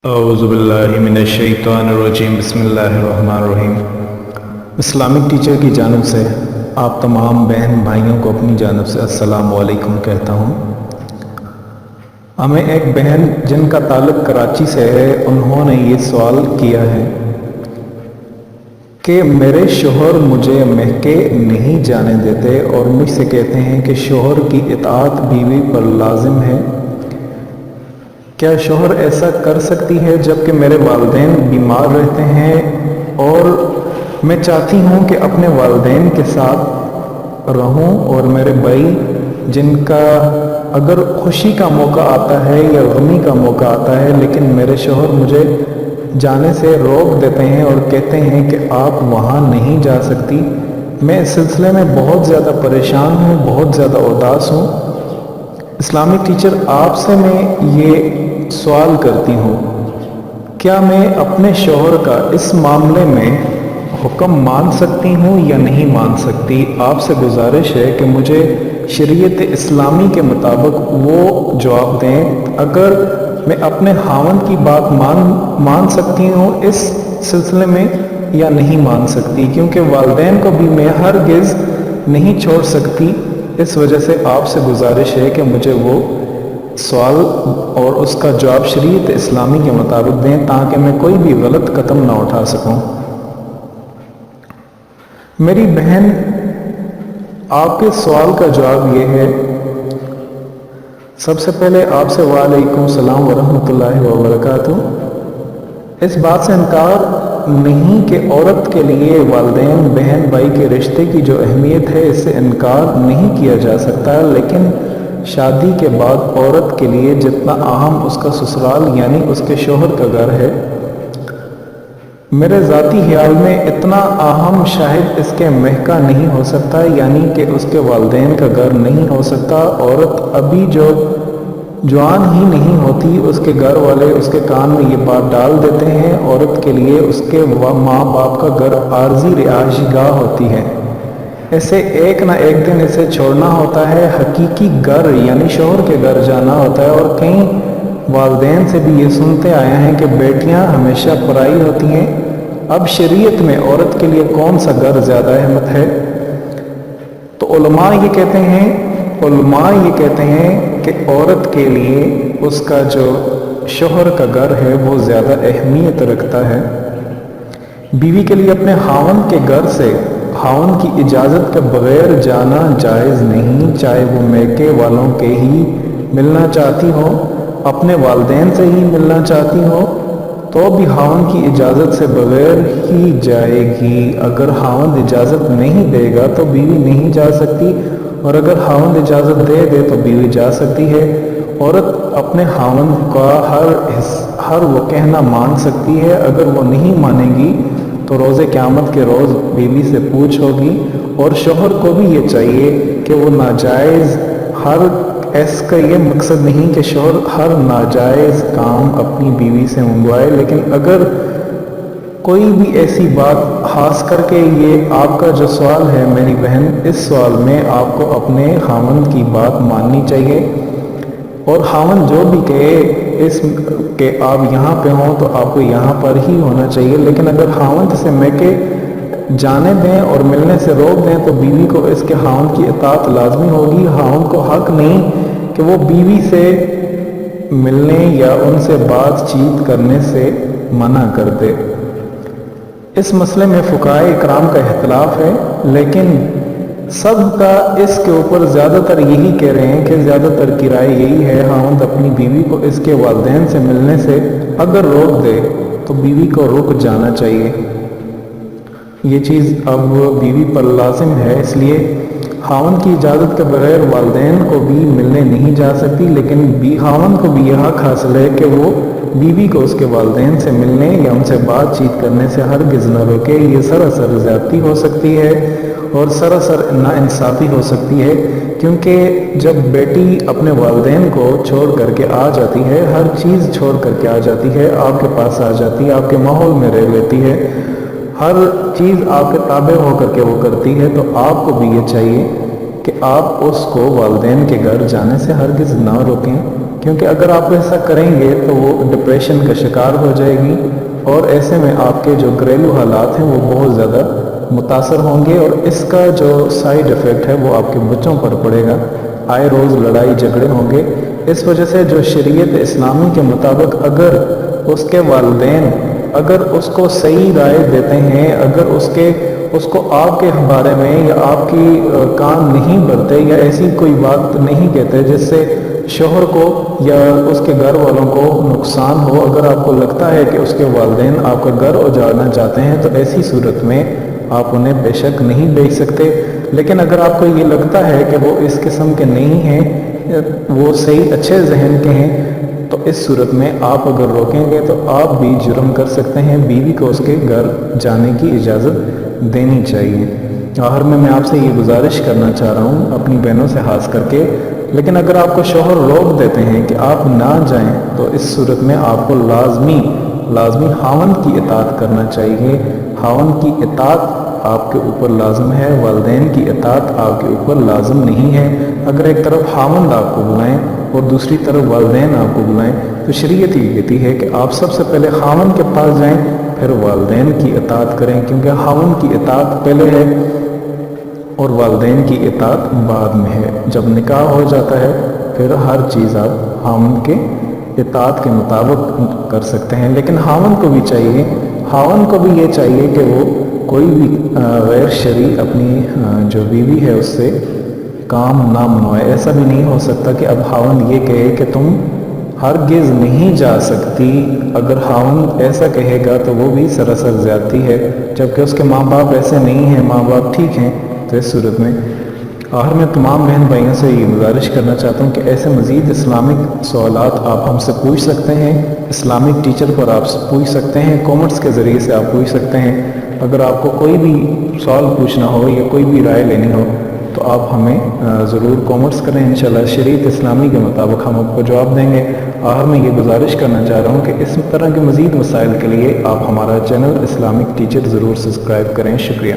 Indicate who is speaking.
Speaker 1: اعوذ باللہ من الشیطان الرجیم بسم اللہ الرحمن الرحیم۔ اسلامک ٹیچر کی جانب سے آپ تمام بہن بھائیوں کو اپنی جانب سے السلام علیکم کہتا ہوں۔ ہمیں ایک بہن جن کا تعلق کراچی سے ہے، انہوں نے یہ سوال کیا ہے کہ میرے شوہر مجھے مہکے نہیں جانے دیتے اور مجھ سے کہتے ہیں کہ شوہر کی اطاعت بیوی پر لازم ہے۔ کیا شوہر ایسا کر سکتی ہے جبکہ میرے والدین بیمار رہتے ہیں اور میں چاہتی ہوں کہ اپنے والدین کے ساتھ رہوں، اور میرے بھائی جن کا اگر خوشی کا موقع آتا ہے یا غمی کا موقع آتا ہے، لیکن میرے شوہر مجھے جانے سے روک دیتے ہیں اور کہتے ہیں کہ آپ وہاں نہیں جا سکتی۔ میں اس سلسلے میں بہت زیادہ پریشان ہوں، بہت زیادہ اداس ہوں۔ اسلامک ٹیچر آپ سے میں یہ سوال کرتی ہوں، کیا میں اپنے شوہر کا اس معاملے میں حکم مان سکتی ہوں یا نہیں مان سکتی؟ آپ سے گزارش ہے کہ مجھے شریعت اسلامی کے مطابق وہ جواب دیں۔ اگر میں اپنے خاوند کی بات مان سکتی ہوں اس سلسلے میں یا نہیں مان سکتی، کیونکہ والدین کو بھی میں ہرگز نہیں چھوڑ سکتی۔ اس وجہ سے آپ سے گزارش ہے کہ مجھے وہ سوال اور اس کا جواب شریعت اسلامی کے مطابق دیں، تاکہ میں کوئی بھی غلط قدم نہ اٹھا سکوں۔ میری بہن، آپ کے سوال کا جواب یہ ہے، سب سے پہلے آپ سے وعلیکم السلام ورحمۃ اللہ وبرکاتہ۔ اس بات سے انکار نہیں کہ عورت کے لیے والدین بہن بھائی کے رشتے کی جو اہمیت ہے، اس سے انکار نہیں کیا جا سکتا، لیکن شادی کے بعد عورت کے لیے جتنا اہم اس کا سسرال یعنی اس کے شوہر کا گھر ہے، میرے ذاتی خیال میں اتنا اہم شاید اس کے مہکا نہیں ہو سکتا، یعنی کہ اس کے والدین کا گھر نہیں ہو سکتا۔ عورت ابھی جو جوان ہی نہیں ہوتی، اس کے گھر والے اس کے کان میں یہ بات ڈال دیتے ہیں، عورت کے لیے اس کے ماں باپ کا گھر عارضی رہائشی گاہ ہوتی ہے، اسے ایک نہ ایک دن اسے چھوڑنا ہوتا ہے، حقیقی گھر یعنی شوہر کے گھر جانا ہوتا ہے۔ اور کئی والدین سے بھی یہ سنتے آئے ہیں کہ بیٹیاں ہمیشہ پرائی ہوتی ہیں۔ اب شریعت میں عورت کے لیے کون سا گھر زیادہ اہمیت ہے؟ تو علماء یہ کہتے ہیں کہ عورت کے لیے اس کا جو شوہر کا گھر ہے وہ زیادہ اہمیت رکھتا ہے۔ بیوی کے لیے اپنے خاوند کے گھر سے خاوند کی اجازت کے بغیر جانا جائز نہیں، چاہے وہ میکے والوں کے ہی ملنا چاہتی ہو، اپنے والدین سے ہی ملنا چاہتی ہو، تو بھی خاوند کی اجازت سے بغیر ہی جائے گی۔ اگر خاوند اجازت نہیں دے گا تو بیوی نہیں جا سکتی، اور اگر خاوند اجازت دے تو بیوی جا سکتی ہے۔ عورت اپنے خاوند کا ہر وہ کہنا مان سکتی ہے، اگر وہ نہیں مانے گی تو روز قیامت کے روز بیوی سے پوچھ ہوگی۔ اور شوہر کو بھی یہ چاہیے کہ وہ ناجائز اس کا یہ مقصد نہیں کہ شوہر ہر ناجائز کام اپنی بیوی سے منگوائے، لیکن اگر کوئی بھی ایسی بات، خاص کر کے یہ آپ کا جو سوال ہے میری بہن، اس سوال میں آپ کو اپنے خاوند کی بات ماننی چاہیے، اور خاوند جو بھی کہے کہ آپ یہاں پہ ہوں تو آپ کو یہاں پر ہی ہونا چاہیے۔ لیکن اگر خاوند سے میکے جانے دیں اور ملنے سے روک دیں تو بیوی کو اس کے خاوند کی اطاعت لازمی ہوگی۔ خاوند کو حق نہیں کہ وہ بیوی سے ملنے یا ان سے بات چیت کرنے سے منع کر دے۔ اس مسئلے میں فقہائے اکرام کا اختلاف ہے، لیکن سب کا اس کے اوپر زیادہ تر یہی کہہ رہے ہیں کہ زیادہ تر کی رائے یہی ہے، خاوند اپنی بیوی کو اس کے والدین سے ملنے سے اگر روک دے تو بیوی کو رک جانا چاہیے۔ یہ چیز اب بیوی پر لازم ہے، اس لیے خاوند کی اجازت کے بغیر والدین کو بھی ملنے نہیں جا سکتی، لیکن خاوند کو بھی یہ حق حاصل ہے کہ وہ بیوی کو اس کے والدین سے ملنے یا ان سے بات چیت کرنے سے ہرگز نہ روکے۔ یہ سراسر زیادتی ہو سکتی ہے اور سراسر ناانصافی ہو سکتی ہے، کیونکہ جب بیٹی اپنے والدین کو چھوڑ کر کے آ جاتی ہے، ہر چیز چھوڑ کر کے آ جاتی ہے، آپ کے پاس آ جاتی ہے، آپ کے ماحول میں رہ لیتی ہے، ہر چیز آپ کے تابع ہو کر کے وہ کرتی ہے، تو آپ کو بھی یہ چاہیے کہ آپ اس کو والدین کے گھر جانے سے ہرگز نہ روکیں، کیونکہ اگر آپ ایسا کریں گے تو وہ ڈپریشن کا شکار ہو جائے گی اور ایسے میں آپ کے جو گھریلو حالات ہیں وہ بہت زیادہ متاثر ہوں گے، اور اس کا جو سائیڈ ایفیکٹ ہے وہ آپ کے بچوں پر پڑے گا، آئے روز لڑائی جھگڑے ہوں گے۔ اس وجہ سے جو شریعت اسلامی کے مطابق اگر اس کے والدین اگر اس کو صحیح رائے دیتے ہیں، اگر اس کو آپ کے بارے میں یا آپ کی کان نہیں بھرتے یا ایسی کوئی بات نہیں کہتے جس سے شوہر کو یا اس کے گھر والوں کو نقصان ہو، اگر آپ کو لگتا ہے کہ اس کے والدین آپ کا گھر اجاڑنا چاہتے ہیں تو ایسی صورت میں آپ انہیں بے شک نہیں بھیج سکتے۔ لیکن اگر آپ کو یہ لگتا ہے کہ وہ اس قسم کے نہیں ہیں، وہ صحیح اچھے ذہن کے ہیں، تو اس صورت میں آپ اگر روکیں گے تو آپ بھی جرم کر سکتے ہیں۔ بیوی کو اس کے گھر جانے کی اجازت دینی چاہیے۔ آخر میں آپ سے یہ گزارش کرنا چاہ رہا ہوں اپنی بہنوں سے خاص کر کے، لیکن اگر آپ کو شوہر روک دیتے ہیں کہ آپ نہ جائیں تو اس صورت میں آپ کو لازمی خاوند کی اطاعت کرنا چاہیے۔ خاوند کی اطاعت آپ کے اوپر لازم ہے، والدین کی اطاعت آپ کے اوپر لازم نہیں ہے۔ اگر ایک طرف خاوند آپ کو بلائیں اور دوسری طرف والدین آپ کو بلائیں تو شریعت یہ کہتی ہے کہ آپ سب سے پہلے خاوند کے پاس جائیں پھر والدین کی اطاعت کریں، کیونکہ خاوند کی اطاعت پہلے ہے اور والدین کی اطاعت بعد میں ہے۔ جب نکاح ہو جاتا ہے پھر ہر چیز آپ خاوند کے اطاعت کے مطابق کر سکتے ہیں، لیکن خاوند کو بھی یہ چاہیے کہ وہ کوئی بھی غیر شرعی اپنی جو بیوی ہے اس سے کام نہ منوائے۔ ایسا بھی نہیں ہو سکتا کہ اب خاوند یہ کہے کہ تم ہرگز نہیں جا سکتی۔ اگر خاوند ایسا کہے گا تو وہ بھی سراسر زیادتی ہے، جبکہ اس کے ماں باپ ایسے نہیں ہیں، ماں باپ ٹھیک ہیں۔ تو اس صورت میں آخر میں تمام بہن بھائیوں سے یہ گزارش کرنا چاہتا ہوں کہ ایسے مزید اسلامک سوالات آپ ہم سے پوچھ سکتے ہیں، اسلامک ٹیچر پر آپ پوچھ سکتے ہیں، کومنٹس کے ذریعے سے آپ پوچھ سکتے ہیں۔ اگر آپ کو کوئی بھی سوال پوچھنا ہو یا کوئی بھی رائے لینی ہو تو آپ ہمیں ضرور کومنٹس کریں، انشاءاللہ شریعت اسلامی کے مطابق ہم آپ کو جواب دیں گے۔ آخر میں یہ گزارش کرنا چاہ رہا ہوں کہ اس طرح کے مزید مسائل کے لیے آپ ہمارا چینل اسلامک ٹیچر ضرور سبسکرائب کریں۔ شکریہ۔